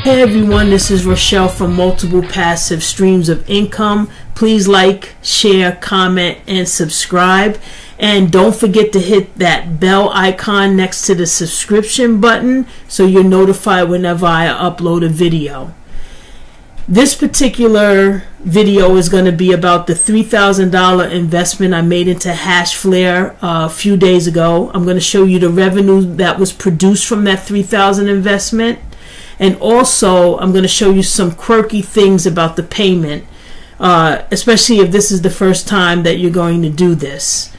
Hey everyone, this is Rochelle from Multiple Passive Streams of Income. Please like, share, comment, and subscribe. And don't forget to hit that bell icon next to the subscription button so you're notified whenever I upload a video. This particular video is going to be about the $3,000 investment I made into Hashflare a few days ago. I'm going to show you the revenue that was produced from that $3,000 investment. And also, I'm going to show you some quirky things about the payment, especially if this is the first time that you're going to do this.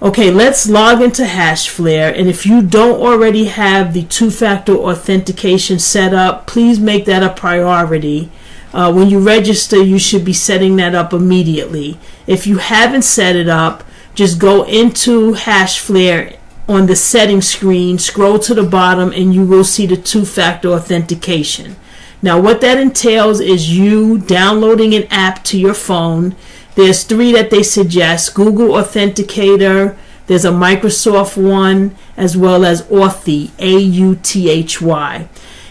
Okay, let's log into Hashflare. And if you don't already have the two-factor authentication set up, please make that a priority. When you register, you should be setting that up immediately. If you haven't set it up, just go into Hashflare on the settings screen, scroll to the bottom, and you will see the two-factor authentication. Now what that entails is you downloading an app to your phone. There's three that they suggest: Google Authenticator, there's a Microsoft one, as well as Authy, A-U-T-H-Y.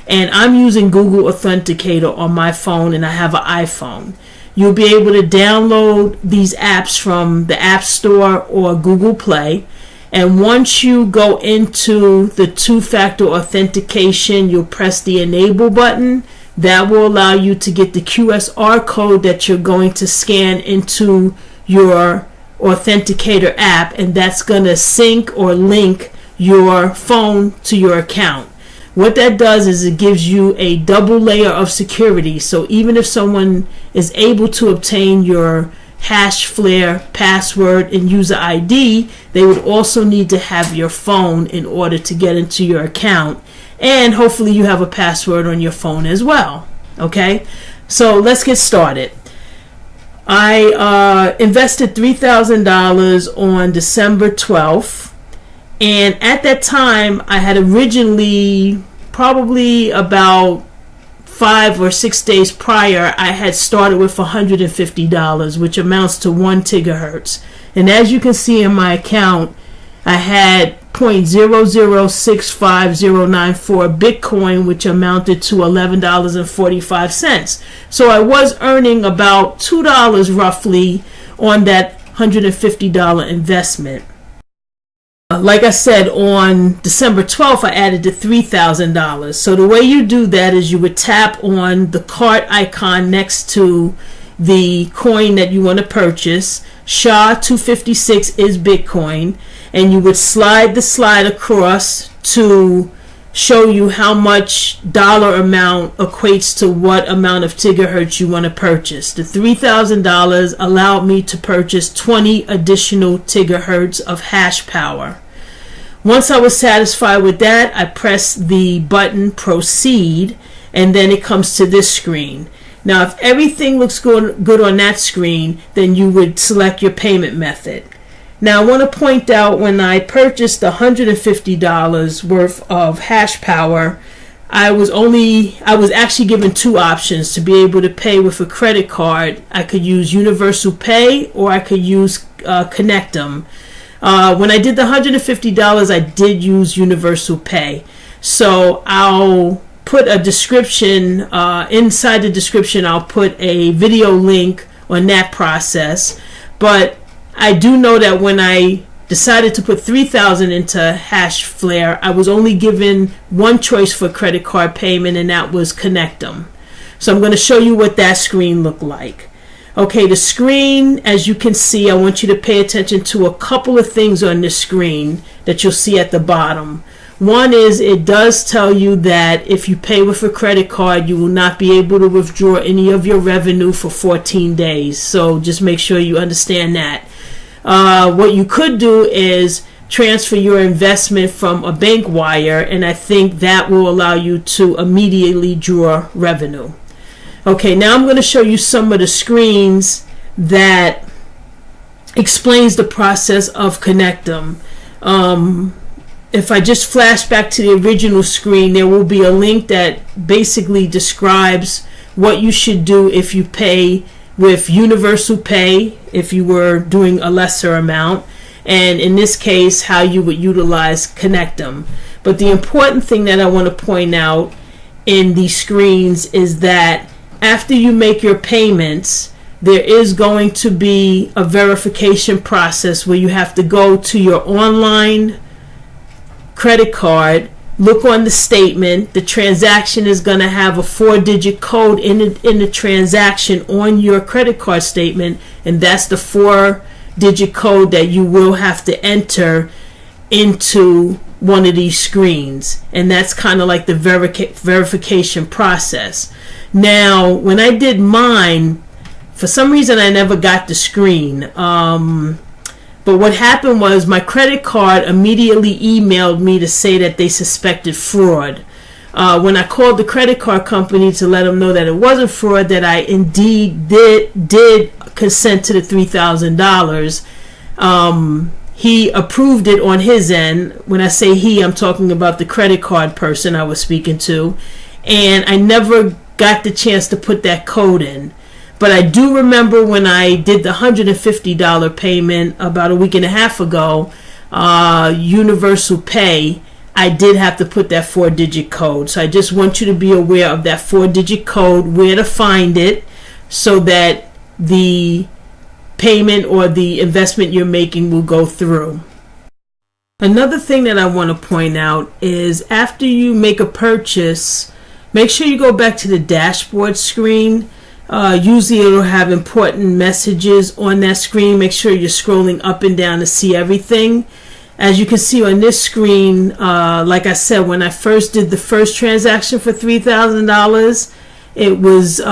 And I'm using Google Authenticator on my phone, and I have an iPhone. You'll be able to download these apps from the App Store or Google Play. And once you go into the two-factor authentication, you'll press the enable button. That will allow you to get the QSR code that you're going to scan into your Authenticator app, and that's going to sync or link your phone to your account. What that does is it gives you a double layer of security. So even if someone is able to obtain your Hashflare password and user ID, they would also need to have your phone in order to get into your account, and hopefully you have a password on your phone as well. Okay, so let's get started. I invested $3,000 on December 12th, and at that time I had originally, probably about 5 or 6 days prior, I had started with $150, which amounts to 1 gigahertz. And as you can see in my account, I had 0.0065094 Bitcoin, which amounted to $11.45. So I was earning about $2 roughly on that $150 investment. Like I said, on December 12th, I added the $3,000. So the way you do that is you would tap on the cart icon next to the coin that you want to purchase. SHA-256 is Bitcoin. And you would slide the slide across to show you how much dollar amount equates to what amount of gigahertz you want to purchase. The $3,000 allowed me to purchase 20 additional gigahertz of hash power. Once I was satisfied with that, I pressed the button proceed, and then it comes to this screen. Now if everything looks good on that screen, then you would select your payment method. Now I want to point out, when I purchased the $150 worth of hash power, I was actually given two options to be able to pay with a credit card. I could use Universal Pay, or I could use CONNECTUM. When I did the $150, I did use Universal Pay. So I'll put a description, inside the description I'll put a video link on that process. But I do know that when I decided to put $3,000 into Hashflare, I was only given one choice for credit card payment, and that was CONNECTUM. So I'm going to show you what that screen looked like. Okay, the screen, as you can see, I want you to pay attention to a couple of things on this screen that you'll see at the bottom. One is, it does tell you that if you pay with a credit card, you will not be able to withdraw any of your revenue for 14 days. So just make sure you understand that. What you could do is transfer your investment from a bank wire, and I think that will allow you to immediately draw revenue. Okay, now I'm going to show you some of the screens that explains the process of CONNECTUM. If I just flash back to the original screen, there will be a link that basically describes what you should do if you pay with Universal Pay, if you were doing a lesser amount, and in this case, how you would utilize CONNECTUM. But the important thing that I want to point out in these screens is that after you make your payments, there is going to be a verification process where you have to go to your online credit card, look on the statement. The transaction is going to have a 4-digit code in the transaction on your credit card statement, and that's the 4-digit code that you will have to enter into one of these screens, and that's kind of like the verification process. Now, when I did mine, for some reason I never got the screen. But what happened was my credit card immediately emailed me to say that they suspected fraud. When I called the credit card company to let them know that it wasn't fraud, that I indeed did consent to the $3,000, he approved it on his end. When I say he, I'm talking about the credit card person I was speaking to. And I never got the chance to put that code in. But I do remember when I did the $150 payment about a week and a half ago, Universal Pay, I did have to put that 4-digit code. So I just want you to be aware of that 4-digit code, where to find it, so that the payment or the investment you're making will go through. Another thing that I want to point out is after you make a purchase, make sure you go back to the dashboard screen. Usually it'll have important messages on that screen. Make sure you're scrolling up and down to see everything. As you can see on this screen, like I said, when I first did the first transaction for $3,000, it was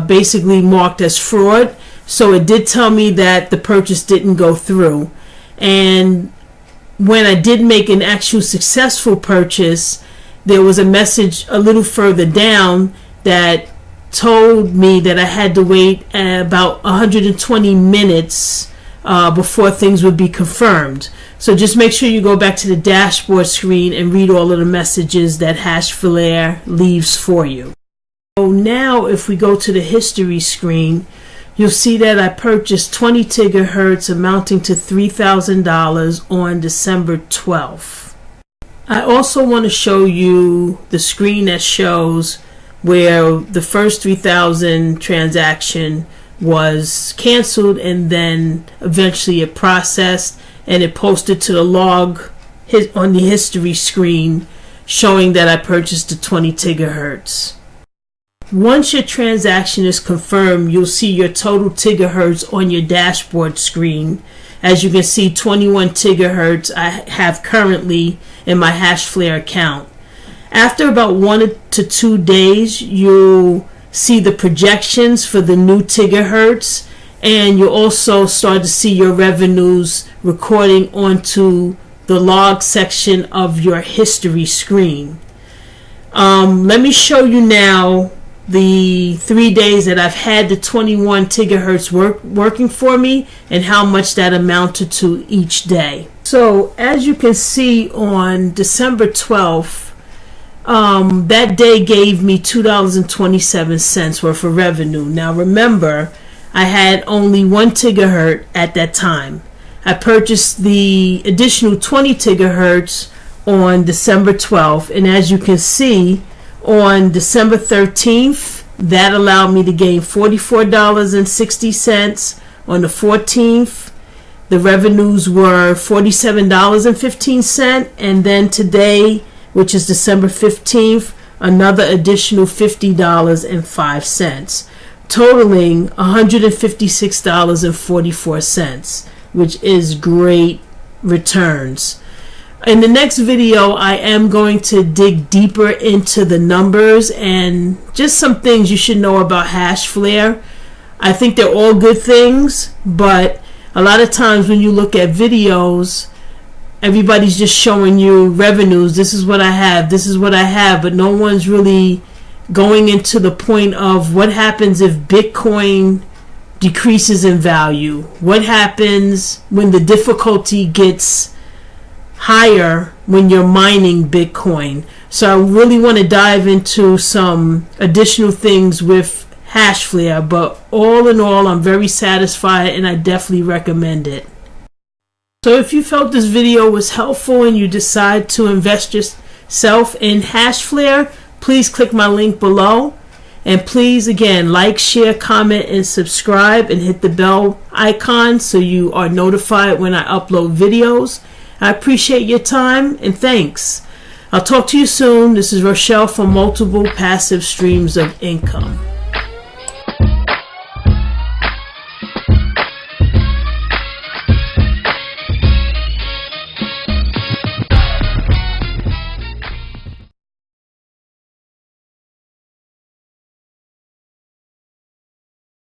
basically marked as fraud. So it did tell me that the purchase didn't go through. And when I did make an actual successful purchase, there was a message a little further down that told me that I had to wait about 120 minutes before things would be confirmed. So just make sure you go back to the dashboard screen and read all of the messages that Hashflare leaves for you. So now if we go to the history screen, you'll see that I purchased 20 gigahertz amounting to $3,000 on December 12th. I also want to show you the screen that shows where the first 3,000 transaction was canceled, and then eventually it processed and it posted to the log on the history screen showing that I purchased the 20 gigahertz. Once your transaction is confirmed, you'll see your total gigahertz on your dashboard screen. As you can see, 21 gigahertz I have currently in my Hashflare account. After about 1 to 2 days, you'll see the projections for the new gigahertz, and you'll also start to see your revenues recording onto the log section of your history screen. Let me show you now the 3 days that I've had the 21 gigahertz working for me and how much that amounted to each day. So as you can see on December 12th, that day gave me $2.27 worth of revenue. Now remember, I had only 1 gigahertz at that time. I purchased the additional 20 gigahertz on December 12th, and as you can see, on December 13th, that allowed me to gain $44.60. On the 14th, the revenues were $47.15, and then today, which is December 15th, another additional $50.05, totaling $156.44, which is great returns. In the next video, I am going to dig deeper into the numbers and just some things you should know about Hashflare. I think they're all good things, but a lot of times when you look at videos, everybody's just showing you revenues. This is what I have. This is what I have. But no one's really going into the point of what happens if Bitcoin decreases in value. What happens when the difficulty gets higher when you're mining Bitcoin. So I really want to dive into some additional things with Hashflare. But all in all, I'm very satisfied and I definitely recommend it. So if you felt this video was helpful and you decide to invest yourself in Hashflare, please click my link below. And please, again, like, share, comment, and subscribe, and hit the bell icon so you are notified when I upload videos. I appreciate your time, and thanks. I'll talk to you soon. This is Rochelle from Multiple Passive Streams of Income.